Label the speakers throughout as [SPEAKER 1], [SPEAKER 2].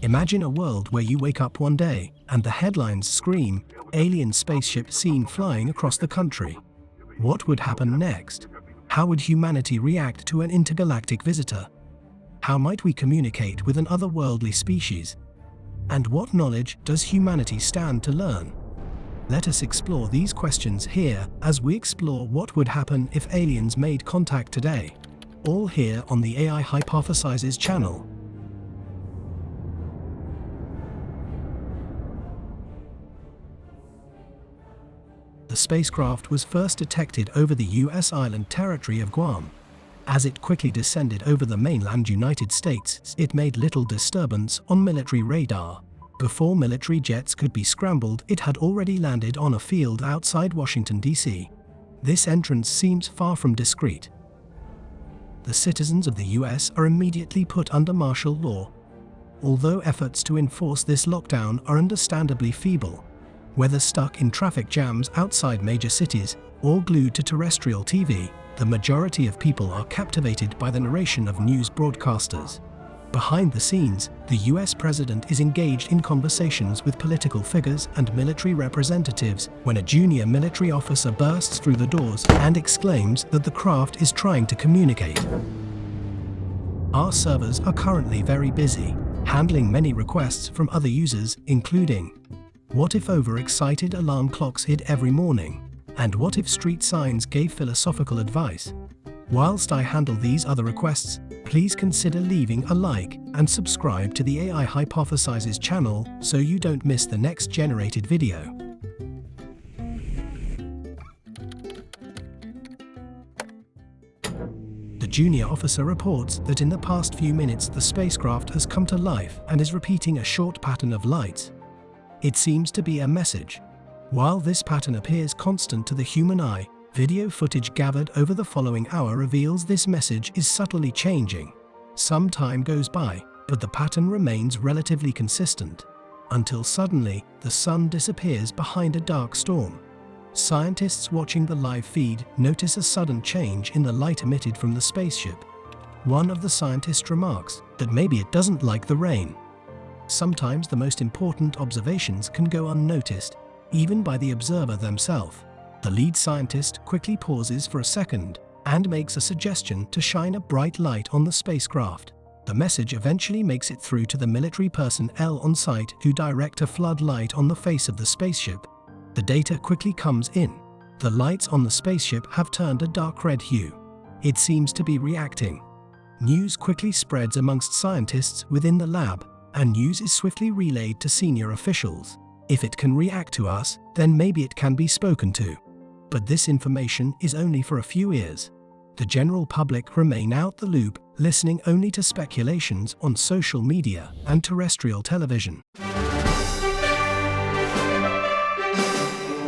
[SPEAKER 1] Imagine a world where you wake up one day and the headlines scream, "Alien spaceship seen flying across the country." What would happen next? How would humanity react to an intergalactic visitor? How might we communicate with an otherworldly species? And what knowledge does humanity stand to learn? Let us explore these questions here as we explore what would happen if aliens made contact today. All here on the AI Hypothesizes channel. The spacecraft was first detected over the US island territory of Guam. As it quickly descended over the mainland United States, it made little disturbance on military radar. Before military jets could be scrambled, it had already landed on a field outside Washington, D.C. This entrance seems far from discreet. The citizens of the US are immediately put under martial law. Although efforts to enforce this lockdown are understandably feeble, whether stuck in traffic jams outside major cities or glued to terrestrial TV, the majority of people are captivated by the narration of news broadcasters. Behind the scenes, the US president is engaged in conversations with political figures and military representatives when a junior military officer bursts through the doors and exclaims that the craft is trying to communicate. Our servers are currently very busy, handling many requests from other users, including, what if overexcited alarm clocks hit every morning? And what if street signs gave philosophical advice? Whilst I handle these other requests, please consider leaving a like and subscribe to the AI Hypothesizes channel so you don't miss the next generated video. The junior officer reports that in the past few minutes the spacecraft has come to life and is repeating a short pattern of lights. It seems to be a message. While this pattern appears constant to the human eye, video footage gathered over the following hour reveals this message is subtly changing. Some time goes by, but the pattern remains relatively consistent, until suddenly the sun disappears behind a dark storm. Scientists watching the live feed notice a sudden change in the light emitted from the spaceship. One of the scientists remarks that maybe it doesn't like the rain. Sometimes the most important observations can go unnoticed, even by the observer themselves. The lead scientist quickly pauses for a second and makes a suggestion to shine a bright light on the spacecraft. The message eventually makes it through to the military personnel on site who direct a floodlight on the face of the spaceship. The data quickly comes in. The lights on the spaceship have turned a dark red hue. It seems to be reacting. News quickly spreads amongst scientists within the lab, and news is swiftly relayed to senior officials. If it can react to us, then maybe it can be spoken to. But this information is only for a few ears. The general public remain out the loop, listening only to speculations on social media and terrestrial television.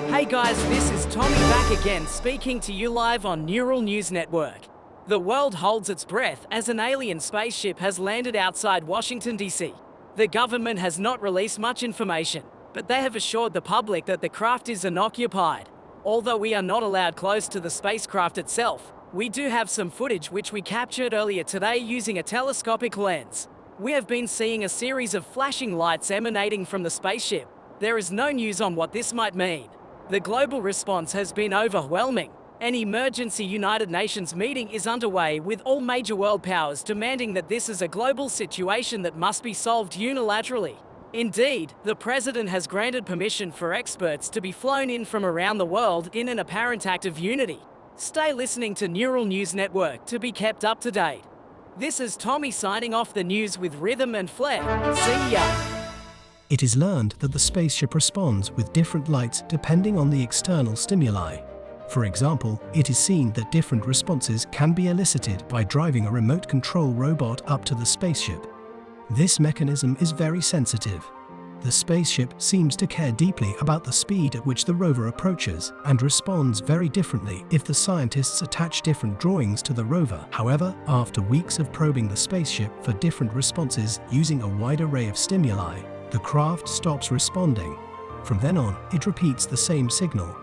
[SPEAKER 2] Hey guys, this is Tommy back again, speaking to you live on Neural News Network. The world holds its breath as an alien spaceship has landed outside Washington, D.C. The government has not released much information, but they have assured the public that the craft is unoccupied. Although we are not allowed close to the spacecraft itself, we do have some footage which we captured earlier today using a telescopic lens. We have been seeing a series of flashing lights emanating from the spaceship. There is no news on what this might mean. The global response has been overwhelming. An emergency United Nations meeting is underway with all major world powers demanding that this is a global situation that must be solved unilaterally. Indeed, the President has granted permission for experts to be flown in from around the world in an apparent act of unity. Stay listening to Neural News Network to be kept up to date. This is Tommy signing off the news with rhythm and flair. See ya!
[SPEAKER 1] It is learned that the spaceship responds with different lights depending on the external stimuli. For example, it is seen that different responses can be elicited by driving a remote control robot up to the spaceship. This mechanism is very sensitive. The spaceship seems to care deeply about the speed at which the rover approaches and responds very differently if the scientists attach different drawings to the rover. However, after weeks of probing the spaceship for different responses using a wide array of stimuli, the craft stops responding. From then on, it repeats the same signal.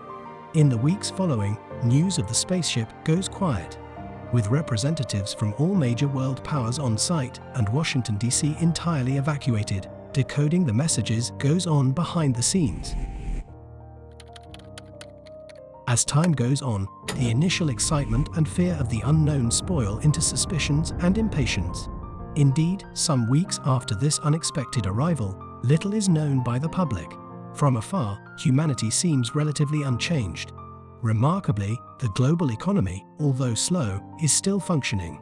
[SPEAKER 1] In the weeks following, news of the spaceship goes quiet. With representatives from all major world powers on site and Washington, D.C. entirely evacuated, decoding the messages goes on behind the scenes. As time goes on, the initial excitement and fear of the unknown spoil into suspicions and impatience. Indeed, some weeks after this unexpected arrival, little is known by the public. From afar, humanity seems relatively unchanged. Remarkably, the global economy, although slow, is still functioning.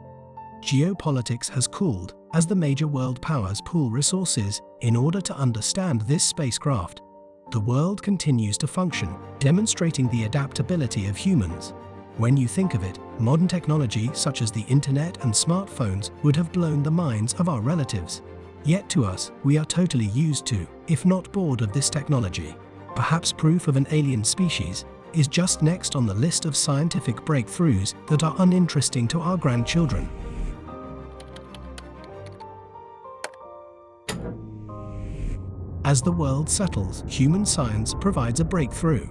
[SPEAKER 1] Geopolitics has cooled as the major world powers pool resources in order to understand this spacecraft. The world continues to function, demonstrating the adaptability of humans. When you think of it, modern technology such as the internet and smartphones would have blown the minds of our relatives. Yet to us, we are totally used to, if not bored of this technology. Perhaps proof of an alien species is just next on the list of scientific breakthroughs that are uninteresting to our grandchildren. As the world settles, human science provides a breakthrough.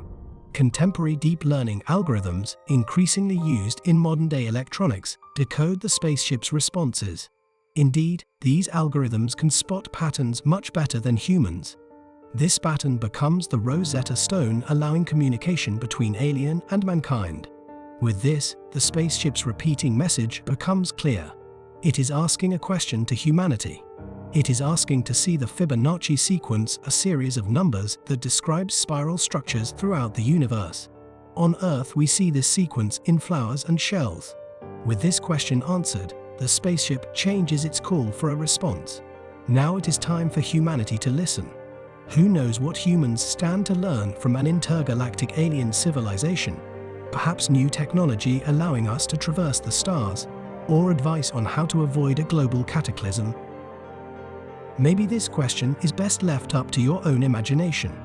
[SPEAKER 1] Contemporary deep learning algorithms, increasingly used in modern-day electronics, decode the spaceship's responses. Indeed, these algorithms can spot patterns much better than humans. This pattern becomes the Rosetta Stone, allowing communication between alien and mankind. With this, the spaceship's repeating message becomes clear. It is asking a question to humanity. It is asking to see the Fibonacci sequence, a series of numbers that describes spiral structures throughout the universe. On Earth, we see this sequence in flowers and shells. With this question answered, the spaceship changes its call for a response. Now it is time for humanity to listen. Who knows what humans stand to learn from an intergalactic alien civilization? Perhaps new technology allowing us to traverse the stars, or advice on how to avoid a global cataclysm. Maybe this question is best left up to your own imagination.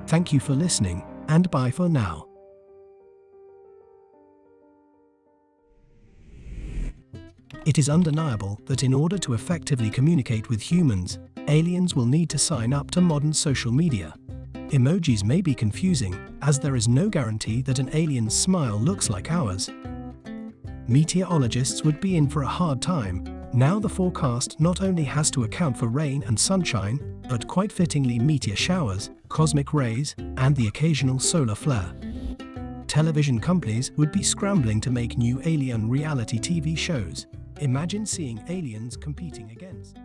[SPEAKER 1] Thank you for listening, and bye for now. It is undeniable that in order to effectively communicate with humans, aliens will need to sign up to modern social media. Emojis may be confusing, as there is no guarantee that an alien's smile looks like ours. Meteorologists would be in for a hard time. Now the forecast not only has to account for rain and sunshine, but quite fittingly meteor showers, cosmic rays, and the occasional solar flare. Television companies would be scrambling to make new alien reality TV shows. Imagine seeing aliens competing against